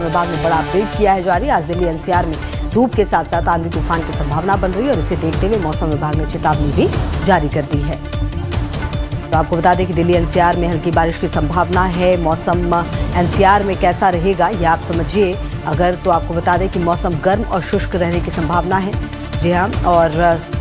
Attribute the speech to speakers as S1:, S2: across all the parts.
S1: विभाग ने बड़ा अपडेट किया है जारी। आज दिल्ली एनसीआर में धूप के साथ साथ आंधी तूफान की संभावना बन रही है और इसे देखते हुए मौसम विभाग ने चेतावनी भी जारी कर दी है। तो आपको बता दें कि दिल्ली एनसीआर में हल्की बारिश की संभावना है। मौसम एनसीआर में कैसा रहेगा ये आप समझिए अगर, तो आपको बता दें कि मौसम गर्म और शुष्क रहने की संभावना है। जी हाँ, और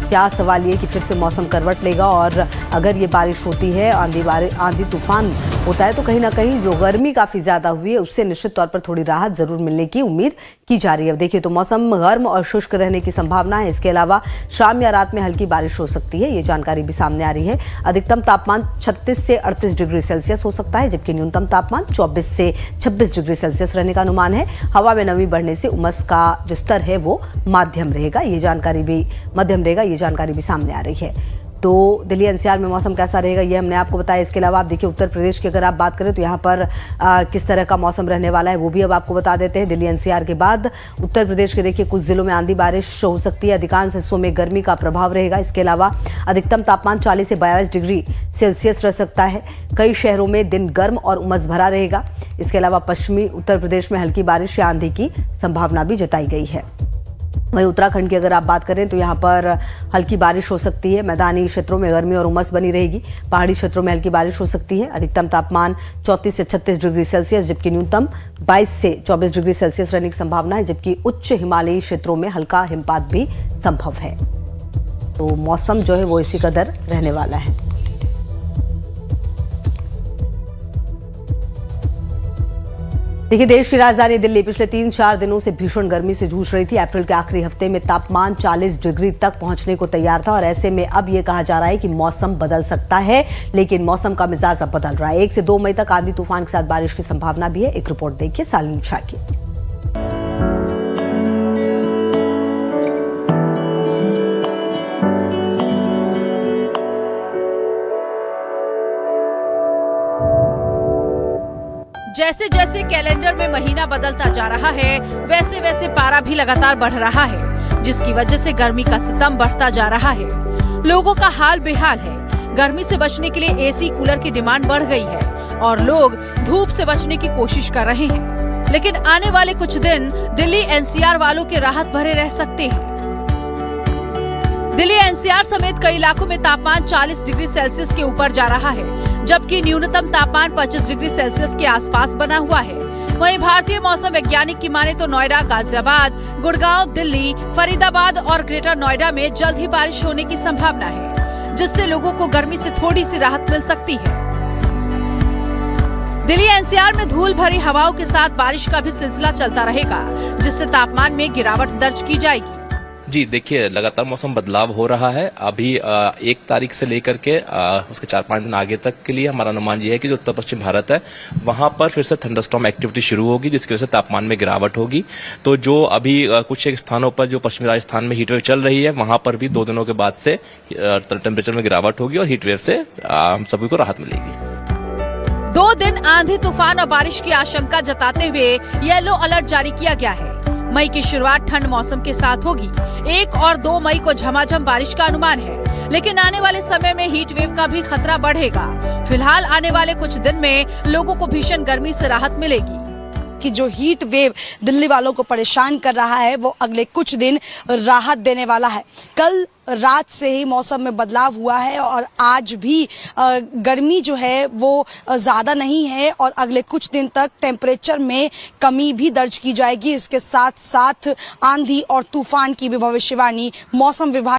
S1: क्या सवाल ये कि फिर से मौसम करवट लेगा और अगर ये बारिश होती है, आंधी तूफान होता है तो कहीं ना कहीं जो गर्मी काफ़ी ज़्यादा हुई है उससे निश्चित तौर पर थोड़ी राहत ज़रूर मिलने की उम्मीद की जा रही है। देखिए तो मौसम गर्म और शुष्क रहने की संभावना है। इसके अलावा शाम या रात में हल्की बारिश हो सकती है, ये जानकारी भी सामने आ रही है। अधिकतम तापमान 36 से 38 डिग्री सेल्सियस हो सकता है, जबकि न्यूनतम तापमान 24 से 26 डिग्री सेल्सियस रहने का अनुमान है। हवा में नमी बढ़ने से उमस का जो स्तर है वो मध्यम रहेगा, ये जानकारी भी सामने आ रही है। तो दिल्ली एनसीआर में मौसम कैसा रहेगा ये हमने आपको बताया। इसके अलावा आप देखिए उत्तर प्रदेश की अगर आप बात करें तो यहाँ पर किस तरह का मौसम रहने वाला है वो भी अब आपको बता देते हैं। दिल्ली एनसीआर के बाद उत्तर प्रदेश के देखिए कुछ जिलों में आंधी बारिश हो सकती है, अधिकांश हिस्सों में गर्मी का प्रभाव रहेगा। इसके अलावा अधिकतम तापमान 40 से 42 डिग्री सेल्सियस रह सकता है। कई शहरों में दिन गर्म और उमस भरा रहेगा। इसके अलावा पश्चिमी उत्तर प्रदेश में हल्की बारिश या आंधी की संभावना भी जताई गई है। वहीं उत्तराखंड की अगर आप बात करें तो यहाँ पर हल्की बारिश हो सकती है। मैदानी क्षेत्रों में गर्मी और उमस बनी रहेगी। पहाड़ी क्षेत्रों में हल्की बारिश हो सकती है। अधिकतम तापमान 34 से 36 डिग्री सेल्सियस, जबकि न्यूनतम 22 से 24 डिग्री सेल्सियस रहने की संभावना है। जबकि उच्च हिमालयी क्षेत्रों में हल्का हिमपात भी संभव है। तो मौसम जो है वो इसी कदर रहने वाला है। देखिए देश की राजधानी दिल्ली पिछले 3-4 दिनों से भीषण गर्मी से जूझ रही थी। अप्रैल के आखिरी हफ्ते में तापमान 40 डिग्री तक पहुंचने को तैयार था और ऐसे में अब ये कहा जा रहा है कि मौसम बदल सकता है, लेकिन मौसम का मिजाज अब बदल रहा है। 1 से 2 मई तक आंधी तूफान के साथ बारिश की संभावना भी है। एक रिपोर्ट देखिए सालिनी शाह की।
S2: जैसे जैसे कैलेंडर में महीना बदलता जा रहा है वैसे वैसे पारा भी लगातार बढ़ रहा है, जिसकी वजह से गर्मी का सितम बढ़ता जा रहा है। लोगों का हाल बेहाल है। गर्मी से बचने के लिए एसी कूलर की डिमांड बढ़ गई है और लोग धूप से बचने की कोशिश कर रहे हैं। लेकिन आने वाले कुछ दिन दिल्ली एनसीआर वालों के राहत भरे रह सकते हैं। दिल्ली एनसीआर समेत कई इलाकों में तापमान 40 डिग्री सेल्सियस के ऊपर जा रहा है, जबकि न्यूनतम तापमान 25 डिग्री सेल्सियस के आसपास बना हुआ है। वहीं भारतीय मौसम वैज्ञानिक की माने तो नोएडा, गाजियाबाद, गुड़गांव, दिल्ली, फरीदाबाद और ग्रेटर नोएडा में जल्द ही बारिश होने की संभावना है, जिससे लोगों को गर्मी से थोड़ी सी राहत मिल सकती है। दिल्ली एनसीआर में धूल भरी हवाओं के साथ बारिश का भी सिलसिला चलता रहेगा, जिससे तापमान में गिरावट दर्ज की जाएगी।
S3: जी देखिए, लगातार मौसम बदलाव हो रहा है। अभी 1 तारीख से लेकर के उसके 4-5 दिन आगे तक के लिए हमारा अनुमान ये है कि जो उत्तर पश्चिम भारत है वहां पर फिर से थंडरस्टॉर्म एक्टिविटी शुरू होगी, जिसकी वजह से तापमान में गिरावट होगी। तो जो अभी कुछ एक स्थानों पर जो पश्चिमी राजस्थान में हीटवेव चल रही है वहां पर भी 2 दिनों के बाद से टेम्परेचर में गिरावट होगी और हीटवेव से हम सभी को राहत मिलेगी।
S2: 2 दिन आंधी तूफान और बारिश की आशंका जताते हुए येलो अलर्ट जारी किया गया है। मई की शुरुआत ठंड मौसम के साथ होगी। 1 और 2 मई को झमाझम बारिश का अनुमान है, लेकिन आने वाले समय में हीट वेव का भी खतरा बढ़ेगा। फिलहाल आने वाले कुछ दिन में लोगों को भीषण गर्मी से राहत मिलेगी।
S4: कि जो हीट वेव दिल्ली वालों को परेशान कर रहा है वो अगले कुछ दिन राहत देने वाला है। कल रात से ही मौसम में बदलाव हुआ है और आज भी गर्मी जो है वो ज़्यादा नहीं है और अगले कुछ दिन तक टेम्परेचर में कमी भी दर्ज की जाएगी। इसके साथ साथ आंधी और तूफान की भी भविष्यवाणी मौसम विभाग